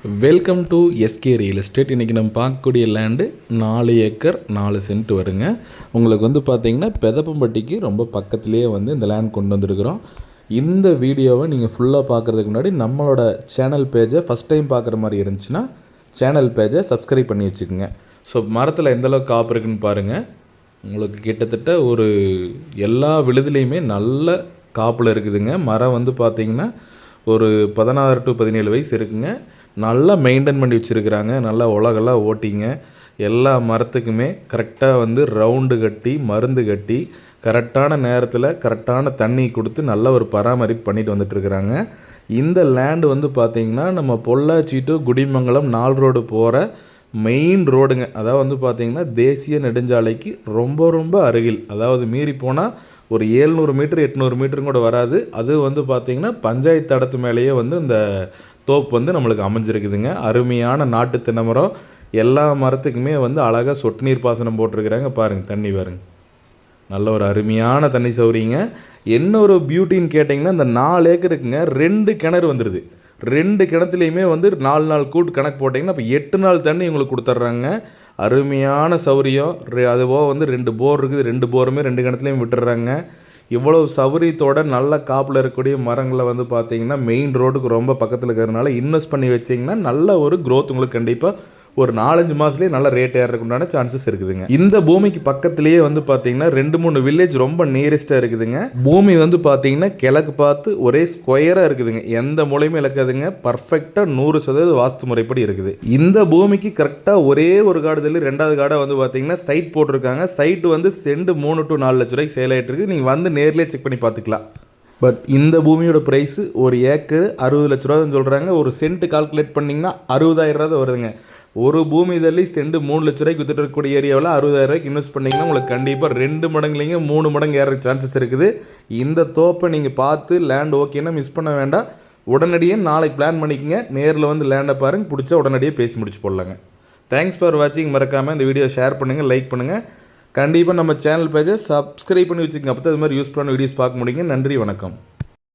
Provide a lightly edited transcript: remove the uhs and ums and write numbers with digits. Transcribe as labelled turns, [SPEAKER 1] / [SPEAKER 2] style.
[SPEAKER 1] Welcome to SK real estate. இன்றைக்கி நம்ம பார்க்கக்கூடிய லேண்டு 4 ஏக்கர் 4 சென்ட் வருங்க. உங்களுக்கு வந்து பார்த்திங்கன்னா பெதப்பம்பட்டிக்கு ரொம்ப பக்கத்துலேயே வந்து இந்த லேண்ட் கொண்டு வந்திருக்கிறோம். இந்த வீடியோவை நீங்கள் ஃபுல்லாக பார்க்குறதுக்கு முன்னாடி நம்மளோட சேனல் பேஜை ஃபஸ்ட் டைம் பார்க்குற மாதிரி இருந்துச்சுன்னா சேனல் பேஜை சப்ஸ்கிரைப் பண்ணி வச்சுக்கோங்க. ஸோ மரத்தில் எந்தளவுக்கு காப்பு இருக்குன்னு பாருங்கள். உங்களுக்கு கிட்டத்தட்ட ஒரு எல்லா விழுதுலேயுமே நல்ல காப்பில் இருக்குதுங்க. மரம் வந்து பார்த்திங்கன்னா ஒரு 16 to 17 வயசு இருக்குங்க. நல்லா மெயின்டைன் பண்ணி வச்சுருக்கிறாங்க. நல்லா உலகெல்லாம் ஓட்டிங்க. எல்லா மரத்துக்குமே கரெக்டாக வந்து ரவுண்டு கட்டி மருந்து கட்டி கரெக்டான நேரத்தில் கரெக்டான தண்ணி கொடுத்து நல்ல ஒரு பராமரிப்பு பண்ணிட்டு வந்துட்டுருக்குறாங்க. இந்த லேண்டு வந்து பார்த்திங்கன்னா நம்ம பொள்ளாச்சி டு குடிமங்கலம் 4 ரோடு போகிற மெயின் ரோடுங்க. அதாவது வந்து பார்த்திங்கன்னா தேசிய நெடுஞ்சாலைக்கு ரொம்ப அருகில். அதாவது மீறி போனால் ஒரு 700 மீட்டர் 800 மீட்டரும் கூட வராது. அது வந்து பார்த்திங்கன்னா பஞ்சாயத்து தடத்து மேலேயே வந்து இந்த தோப்பு வந்து நம்மளுக்கு அமைஞ்சிருக்குதுங்க. அருமையான நாட்டு தென்னை மரம். எல்லா மரத்துக்குமே வந்து அழகாக சொட்டு நீர் பாசனம் போட்டிருக்கிறாங்க. பாருங்கள், தண்ணி பாருங்கள், நல்ல ஒரு அருமையான தண்ணி சௌரிங்க. என்ன ஒரு பியூட்டின்னு கேட்டிங்கன்னா இந்த 4 ஏக்கருக்குங்க 2 கிணறு வந்துடுது. 2 கிணத்துலையுமே வந்து 4 நாள் கூட்டு கணக்கு போட்டிங்கன்னா அப்போ 8 நாள் தண்ணி உங்களுக்கு கொடுத்துட்றாங்க. அருமையான சௌரியம். அதுபோக வந்து 2 போர் இருக்குது. 2 போருமே 2 கிணத்துலையும் விட்டுடுறாங்க. இவ்வளவு சௌரியத்தோட நல்ல காப்பில் இருக்கக்கூடிய மரங்களை வந்து பார்த்திங்கன்னா மெயின் ரோடுக்கு ரொம்ப பக்கத்தில் இருக்கிறதுனால இன்வெஸ்ட் பண்ணி வச்சிங்கன்னா நல்ல ஒரு க்ரோத் உங்களுக்கு கண்டிப்பாக ஒரு 4-5 மாதத்துலேயே நல்ல ரேட் ஏறதுக்கு உண்டான சான்சஸ் இருக்குதுங்க. இந்த பூமிக்கு பக்கத்துலேயே வந்து பார்த்தீங்கன்னா 2-3 வில்லேஜ் ரொம்ப நியரஸ்ட்டாக இருக்குதுங்க. பூமி வந்து பார்த்தீங்கன்னா கிழக்கு பார்த்து ஒரே ஸ்கொயராக இருக்குதுங்க. எந்த மூலையுமே இழக்காதுங்க. பர்ஃபெக்டாக 100% வாஸ்து முறைப்படி இருக்குது. இந்த பூமிக்கு கரெக்டாக ஒரே ஒரு காடுதல் 2வது காடாக வந்து பார்த்தீங்கன்னா சைட் போட்டிருக்காங்க. சைட்டு வந்து செண்டு 3 to 4 லட்ச ரூபாய்க்கு சேல் ஆகிட்டு இருக்குது. நீங்கள் வந்து நேர்லேயே செக் பண்ணி பார்த்துக்கலாம். பட் இந்த பூமியோட ப்ரைஸு ஒரு ஏக்கர் 60 லட்ச ரூபான்னு சொல்கிறாங்க. ஒரு சென்ட் கால்குலேட் பண்ணிங்கன்னா 60,000 ரூபா வருதுங்க. ஒரு பூமி தள்ளி செண்டு 3 லட்ச ரூபாய்க்கு வித்துட்டு இருக்கக்கூடிய ஏரியாவில் 60,000 ரூபாய்க்கு இன்வெஸ்ட் பண்ணிங்கன்னா உங்களுக்கு கண்டிப்பாக 2 மடங்குலேங்க 3 மடங்கு ஏறதுக்கு சான்சஸ் இருக்குது. இந்த தோப்பை நீங்கள் பார்த்து லேண்ட் ஓகேன்னா மிஸ் பண்ண வேண்டாம். உடனடியாக நாளைக்கு பிளான் பண்ணிக்கோங்க. நேரில் வந்து லேண்டை பாருங்கள், பிடிச்சா உடனடியாக பேசி முடிச்சு போடலாங்க. தேங்க்ஸ் ஃபார் வாட்சிங். மறக்காமல் இந்த வீடியோ ஷேர் பண்ணுங்கள், லைக் பண்ணுங்கள். கண்டிப்பாக நம்ம சேனல் பேஜை சப்ஸ்கிரைப் பண்ணி வச்சுக்கோங்க. அப்போ தான் இது மாதிரி யூஸ்ஃபுல்லான வீடியோஸ் பார்க்க முடியுங்க. நன்றி, வணக்கம்.